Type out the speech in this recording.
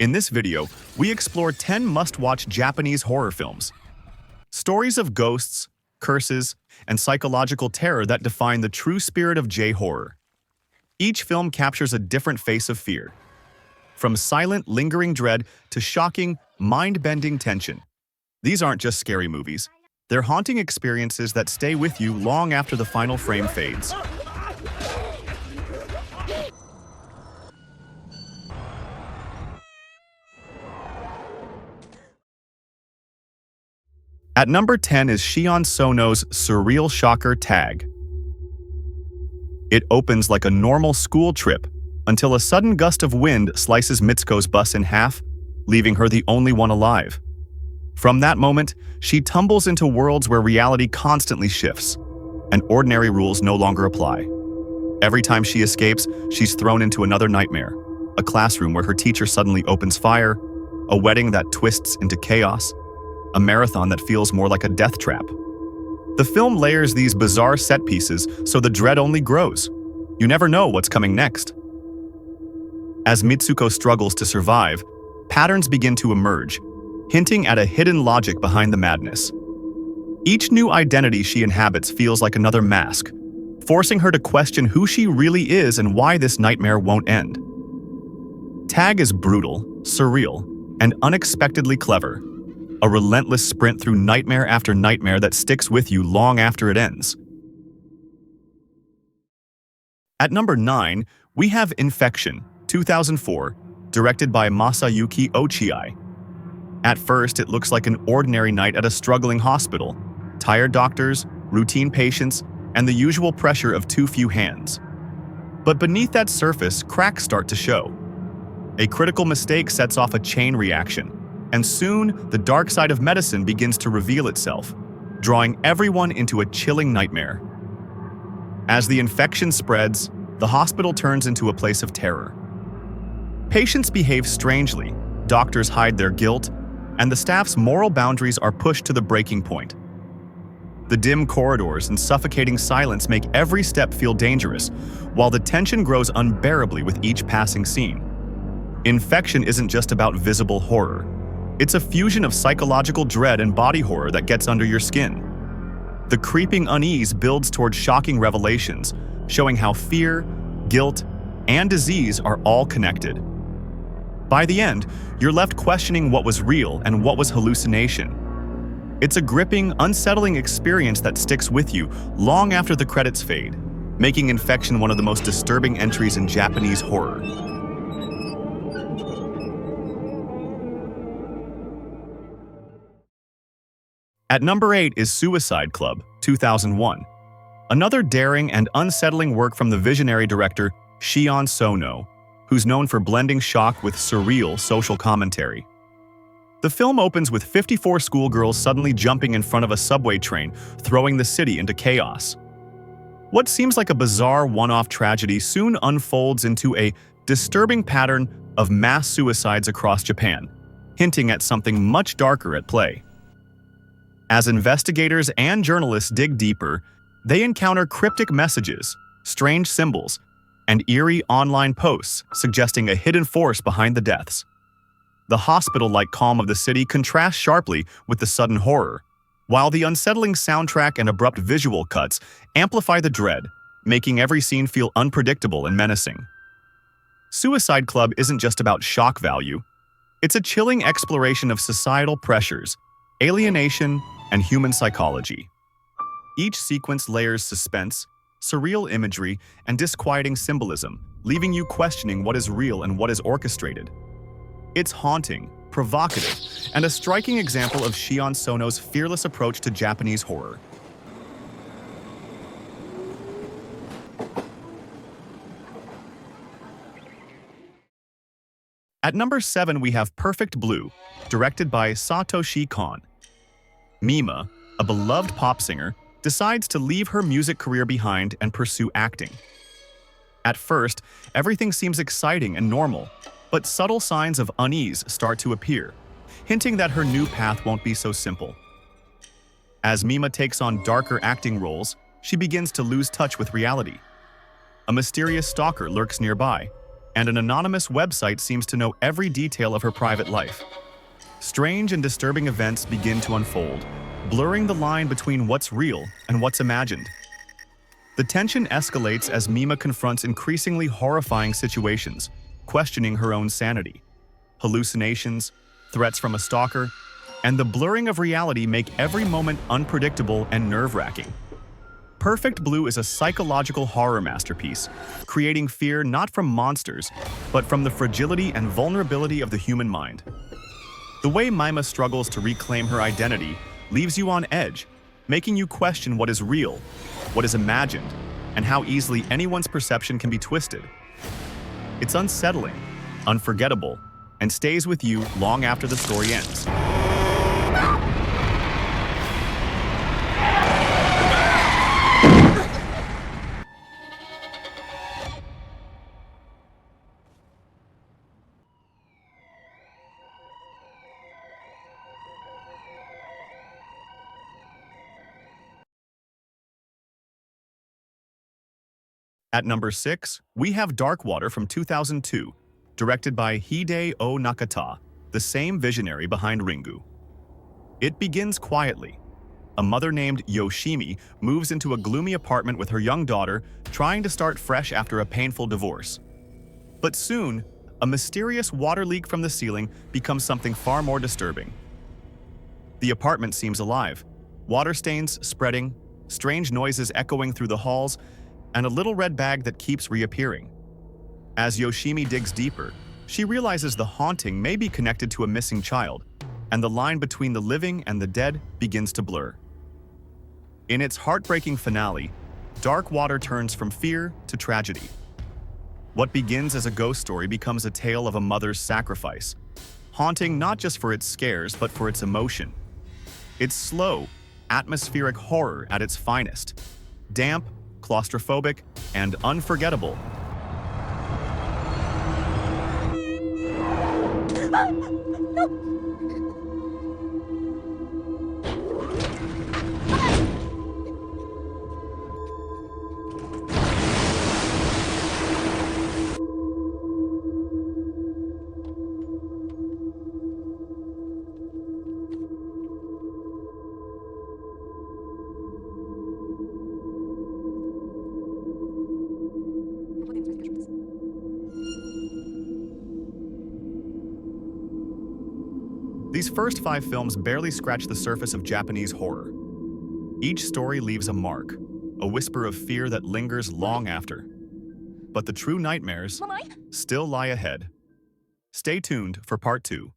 In this video, we explore 10 must-watch Japanese horror films. Stories of ghosts, curses, and psychological terror that define the true spirit of JHorror. Each film captures a different face of fear. From silent, lingering dread to shocking, mind-bending tension. These aren't just scary movies. They're haunting experiences that stay with you long after the final frame fades. At number 10 is Shion Sono's surreal shocker Tag. It opens like a normal school trip until a sudden gust of wind slices Mitsuko's bus in half, leaving her the only one alive. From that moment, she tumbles into worlds where reality constantly shifts, and ordinary rules no longer apply. Every time she escapes, she's thrown into another nightmare, a classroom where her teacher suddenly opens fire, a wedding that twists into chaos, a marathon that feels more like a death trap. The film layers these bizarre set pieces so the dread only grows. You never know what's coming next. As Mitsuko struggles to survive, patterns begin to emerge, hinting at a hidden logic behind the madness. Each new identity she inhabits feels like another mask, forcing her to question who she really is and why this nightmare won't end. Tag is brutal, surreal, and unexpectedly clever. A relentless sprint through nightmare after nightmare that sticks with you long after it ends. At number 9, we have Infection, 2004, directed by Masayuki Ochiai. At first, it looks like an ordinary night at a struggling hospital. Tired doctors, routine patients, and the usual pressure of too few hands. But beneath that surface, cracks start to show. A critical mistake sets off a chain reaction, and soon the dark side of medicine begins to reveal itself, drawing everyone into a chilling nightmare. As the infection spreads, the hospital turns into a place of terror. Patients behave strangely, doctors hide their guilt, and the staff's moral boundaries are pushed to the breaking point. The dim corridors and suffocating silence make every step feel dangerous, while the tension grows unbearably with each passing scene. Infection isn't just about visible horror. It's a fusion of psychological dread and body horror that gets under your skin. The creeping unease builds toward shocking revelations, showing how fear, guilt, and disease are all connected. By the end, you're left questioning what was real and what was hallucination. It's a gripping, unsettling experience that sticks with you long after the credits fade, making Infection one of the most disturbing entries in Japanese horror. At number 8 is Suicide Club, 2001, another daring and unsettling work from the visionary director Shion Sono, who's known for blending shock with surreal social commentary. The film opens with 54 schoolgirls suddenly jumping in front of a subway train, throwing the city into chaos. What seems like a bizarre one-off tragedy soon unfolds into a disturbing pattern of mass suicides across Japan, hinting at something much darker at play. As investigators and journalists dig deeper, they encounter cryptic messages, strange symbols, and eerie online posts suggesting a hidden force behind the deaths. The hospital-like calm of the city contrasts sharply with the sudden horror, while the unsettling soundtrack and abrupt visual cuts amplify the dread, making every scene feel unpredictable and menacing. Suicide Club isn't just about shock value. It's a chilling exploration of societal pressures, alienation, and human psychology. Each sequence layers suspense, surreal imagery, and disquieting symbolism, leaving you questioning what is real and what is orchestrated. It's haunting, provocative, and a striking example of Shion Sono's fearless approach to Japanese horror. At number 7, we have Perfect Blue, directed by Satoshi Kon. Mima, a beloved pop singer, decides to leave her music career behind and pursue acting. At first, everything seems exciting and normal, but subtle signs of unease start to appear, hinting that her new path won't be so simple. As Mima takes on darker acting roles, she begins to lose touch with reality. A mysterious stalker lurks nearby, and an anonymous website seems to know every detail of her private life. Strange and disturbing events begin to unfold, blurring the line between what's real and what's imagined. The tension escalates as Mima confronts increasingly horrifying situations, questioning her own sanity. Hallucinations, threats from a stalker, and the blurring of reality make every moment unpredictable and nerve-wracking. Perfect Blue is a psychological horror masterpiece, creating fear not from monsters, but from the fragility and vulnerability of the human mind. The way Mima struggles to reclaim her identity leaves you on edge, making you question what is real, what is imagined, and how easily anyone's perception can be twisted. It's unsettling, unforgettable, and stays with you long after the story ends. At number 6, we have Dark Water from 2002, directed by Hideo Nakata, the same visionary behind Ringu. It begins quietly. A mother named Yoshimi moves into a gloomy apartment with her young daughter, trying to start fresh after a painful divorce. But soon, a mysterious water leak from the ceiling becomes something far more disturbing. The apartment seems alive, water stains spreading, strange noises echoing through the halls, and a little red bag that keeps reappearing. As Yoshimi digs deeper, she realizes the haunting may be connected to a missing child, and the line between the living and the dead begins to blur. In its heartbreaking finale, Dark Water turns from fear to tragedy. What begins as a ghost story becomes a tale of a mother's sacrifice, haunting not just for its scares but for its emotion. It's slow, atmospheric horror at its finest, damp, claustrophobic, and unforgettable. These first 5 films barely scratch the surface of Japanese horror. Each story leaves a mark, a whisper of fear that lingers long after. But the true nightmares still lie ahead. Stay tuned for part 2.